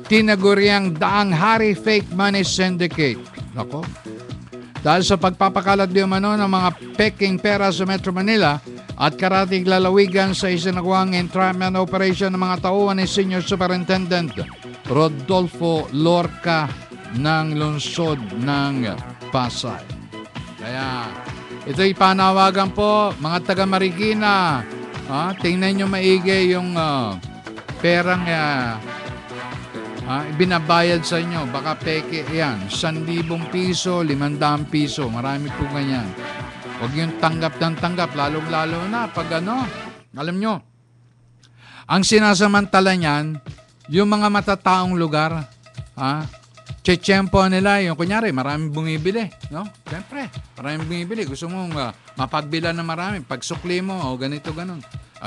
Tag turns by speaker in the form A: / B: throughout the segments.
A: tinaguriang daang hari fake money syndicate. Nako. Dahil sa pagpapakalat di umano ng mga peking pera sa Metro Manila at karating lalawigan sa isinagawang entrapment operation ng mga tauhan ni Senior Superintendent Rodolfo Lorca ng lungsod ng Pasay. Kaya ito'y panawagan po mga taga Marikina. Tingnan nyo maigi yung perang binabayad sa inyo. Baka peke yan. 1,000 piso, 500 piso. Marami po ganyan. Huwag yung tanggap ng tanggap. Lalong-lalo na pag alam nyo, ang sinasamantala niyan, yung mga matataong lugar, tsetsempo nila, yung kunyari, maraming bumibili. No? Siyempre, maraming bumibili. Gusto mong mapagbilan na marami. Pag sukli mo, ganito, ganon.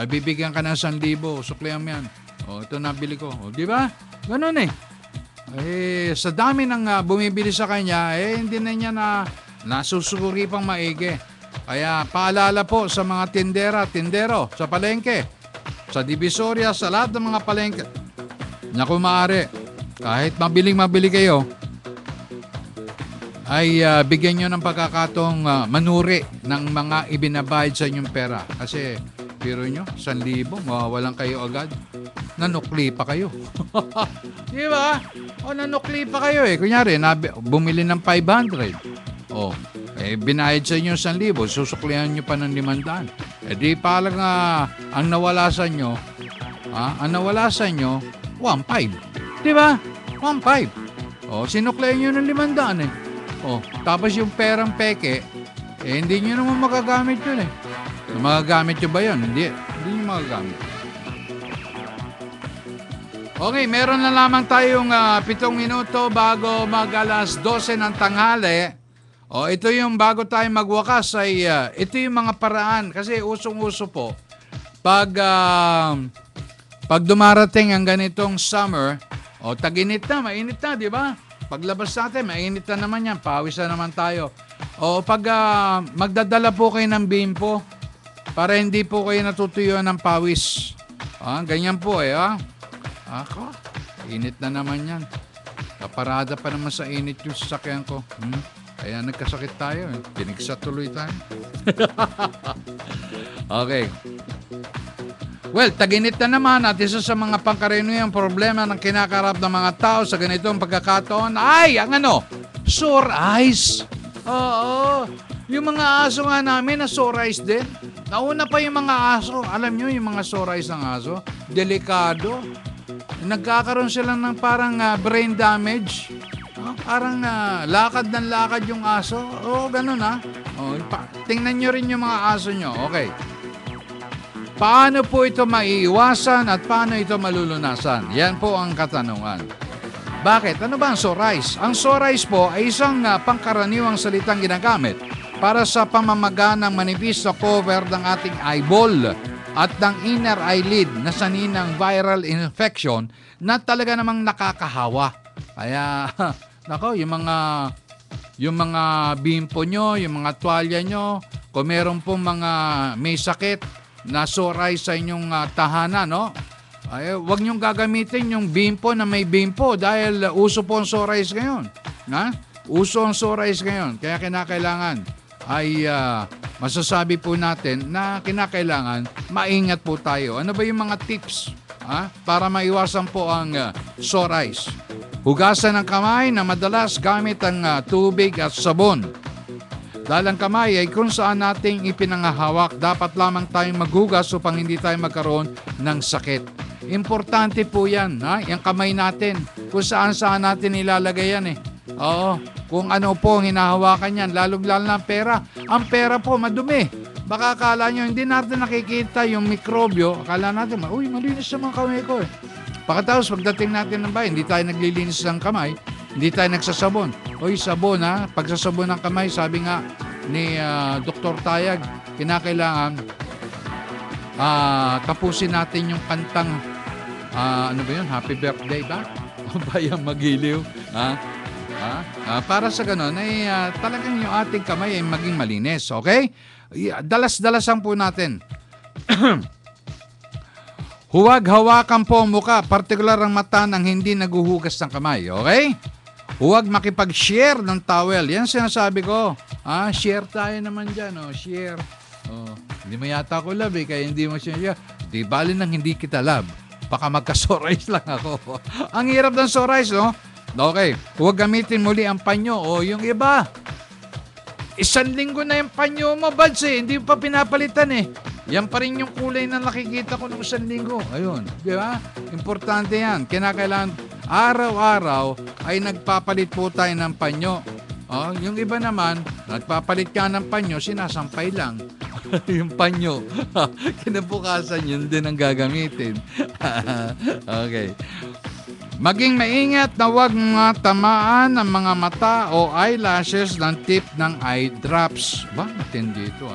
A: Bibigyan ka ng 1,000, suklihan mo yan. Ito nabili ko. Di ba? Ganon sa dami ng bumibili sa kanya, hindi na niya nasusuri pang maigi. Kaya paalala po sa mga tindero sa palengke, sa Divisoria, sa lahat ng mga palengke. Naku, maaari, kahit mabili kayo, ay bigyan nyo ng pagkakataong manuri ng mga ibinabayad sa inyong pera. Kasi, biro nyo, 1,000, mawawalan kayo agad. Nanukli pa kayo. Di ba? Nanukli pa kayo Kunyari, bumili ng 500. Binayad sa inyo 1,000, susuklihan nyo pa ng 500. Di palang ang nawala sa inyo, 1,500. Di ba? 1,500. Sinuklihan nyo ng 500 tapos yung perang peke, hindi nyo naman magagamit yun Magagamit nyo ba yun? Hindi nyo magagamit. Okay, meron na lamang tayong 7 minuto bago mag-alas 12 ng tanghali. Ito yung bago tayo magwakas ay ito yung mga paraan kasi usong-uso po. Pag dumarating ang ganitong summer, tag-init na, mainit na, di ba? Paglabas natin, mainit na naman yan, pawis na naman tayo. Pag magdadala po kayo ng bimpo para hindi po kayo natutuyuan ng pawis. Ganyan po Ako, init na naman yan. Kaparada pa naman sa init yung sasakyan ko. Kaya nagkasakit tayo Pinigsa tuloy tayo. Okay. Well, tag-init na naman at isa sa mga pangkaraniwang problema ng kinakarap ng mga tao sa ganitong pagkakataon ay ang sore eyes. Oo. Yung mga aso nga namin na sore eyes din. Nauna pa yung mga aso. Alam nyo yung mga sore eyes ng aso? Delikado. Nagkakaroon sila ng parang brain damage. Parang lakad ng lakad yung aso. Ganun tingnan nyo rin yung mga aso nyo. Okay. Paano po ito maiiwasan at paano ito malulunasan? Yan po ang katanungan. Bakit? Ano ba ang sore eyes? Ang sore eyes po ay isang pangkaraniwang salitang ginagamit para sa pamamaga ng manipis na cover ng ating eyeball at ng inner eyelid na saninang viral infection na talaga namang nakakahawa. Kaya, yung mga bimpo nyo, yung mga tuwalya nyo, kung meron pong mga may sakit na sore eyes sa inyong tahanan, wag nyong gagamitin yung bimpo na may bimpo dahil uso po ang sore eyes ngayon. Uso ang sore eyes ngayon. Kaya kinakailangan ay masasabi po natin na kinakailangan maingat po tayo. Ano ba yung mga tips para maiwasan po ang sore eyes? Hugasan ng kamay na madalas gamit ang tubig at sabon. Dahil ang kamay ay kung saan nating ipinangahawak, dapat lamang tayong maghugas upang hindi tayo magkaroon ng sakit. Importante po yan, yung kamay natin. Kung saan natin ilalagay yan kung ano po ang hinahawakan yan, lalong-lalo na pera. Ang pera po, madumi. Baka akala nyo, hindi natin nakikita yung mikrobyo. Akala natin, malinis naman kamay ko Pagkatapos, pagdating natin ng bahay, hindi tayo naglilinis ng kamay, hindi tayo nagsasabon. Sabon pagsasabon ng kamay, sabi nga ni Dr. Tayag, kinakailangan tapusin natin yung kantang, Happy Birthday ba? Bayang Magiliw. Para sa ganun ay talagang yung ating kamay ay maging malinis, okay? Dalas-dalasan po natin. Huwag hawakan po ang muka, partikular ang mata ng hindi naguhugas ng kamay. Okay? Huwag makipag-share ng towel. Yan sinasabi ko. Share tayo naman dyan. Share. Hindi mo yata ako love kaya hindi mo siya. Di bali nang hindi kita love. Baka magka-sore lang ako. Ang hirap ng sore eyes, no? Okay. Huwag gamitin muli ang panyo o yung iba. 1 linggo na yung panyo mo, buds Hindi pa pinapalitan Yan pa rin yung kulay na nakikita ko ng 1 linggo. Ayun. Di ba? Importante yan. Kinakailangan araw-araw ay nagpapalit po tayo ng panyo. Yung iba naman, nagpapalit ka ng panyo, sinasampay lang. Yung panyo. Kinabukasan yun din ang gagamitin. Okay. Maging maingat na huwag tamaan ng mga mata o eyelashes ng tip ng eye drops. Ba, matindi ito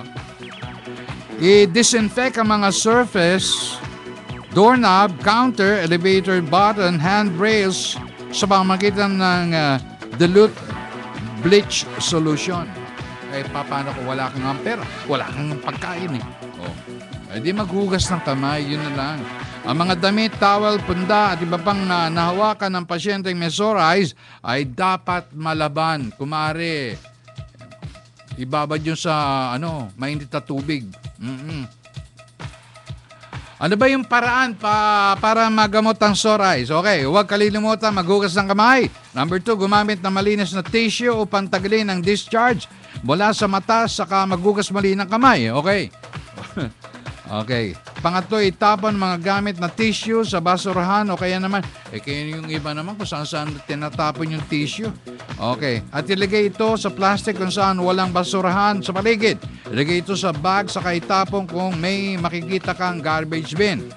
A: I-disinfect ang mga surface, doorknob, counter, elevator button, handrails sa pamamagitan ng dilute bleach solution. Paano kung wala kang pera? Wala kang pagkain di maghugas ng kamay, yun na lang. Ang mga damit, towel, punda at iba pang nahawakan ng pasyenteng may sore eyes ay dapat malaban. Kumare, ibabad yun sa mainit na tubig. Ano ba yung paraan para magamot ang sore eyes? Okay, huwag kalilimutan maghugas ng kamay. Number 2, gumamit ng malinis na tissue upang tagalin ang discharge mula sa mata saka maghugas mali ng kamay. Okay. Okay. Pangatlo, itapon mga gamit na tissue sa basurahan o kaya naman, kaya yung iba naman kung saan tinatapon yung tissue. Okay. At ilagay ito sa plastic kung saan walang basurahan sa paligid. Ilagay ito sa bag saka itapon kung may makikita kang garbage bin.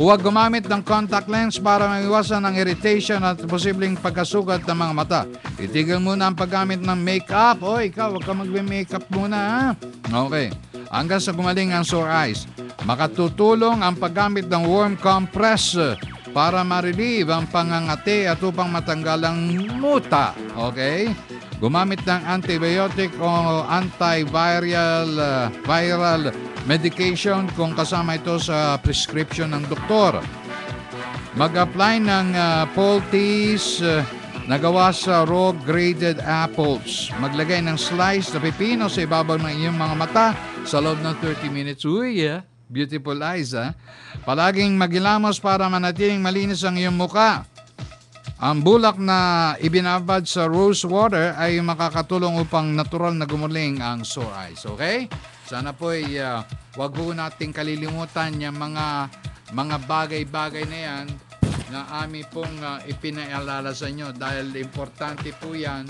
A: Huwag gumamit ng contact lens para maiwasan ang irritation at posibleng pagkasugat ng mga mata. Itigil muna ang paggamit ng makeup. Ikaw, huwag ka magbe-makeup muna. Okay. Hanggang sa gumaling ang sore eyes. Makatutulong ang paggamit ng warm compress para ma-relieve ang pangangati at upang matanggal ang muta. Okay? Gumamit ng antibiotic o viral medication kung kasama ito sa prescription ng doktor. Mag-apply ng poultice na gawa sa raw grated apples. Maglagay ng slice na pipino sa ibabaw ng iyong mga mata sa loob ng 30 minutes. Beautiful eyes, Palaging magilamos para manatiling malinis ang iyong muka. Ang bulak na ibinabad sa rose water ay makakatulong upang natural na gumuling ang sore eyes. Okay? Sana po wag po nating kalilimutan yung mga bagay-bagay na yan na amin pong ipinaalala sa inyo dahil importante po yan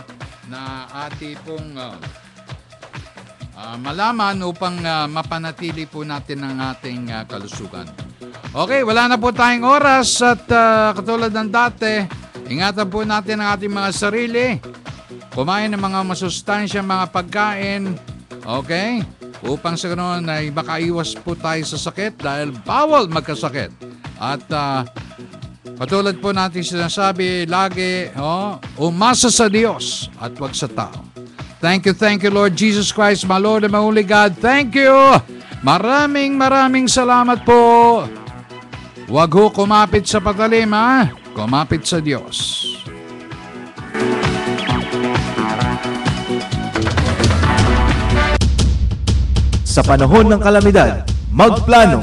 A: na ati pong malaman upang mapanatili po natin ang ating kalusugan. Okay, wala na po tayong oras at katulad ng dati, ingatan po natin ang ating mga sarili. Kumain ng mga masustansyang mga pagkain. Okay? Upang sa ganoon ay makaiwas po tayo sa sakit dahil bawal magkasakit. At katulad po natin sinasabi lagi, umasa sa Diyos at wag sa tao. Thank you, Lord Jesus Christ, my Lord and my only God. Thank you. Maraming salamat po. Huwag ho kumapit sa patalim, kumapit sa Diyos.
B: Sa panahon ng kalamidad, magplano,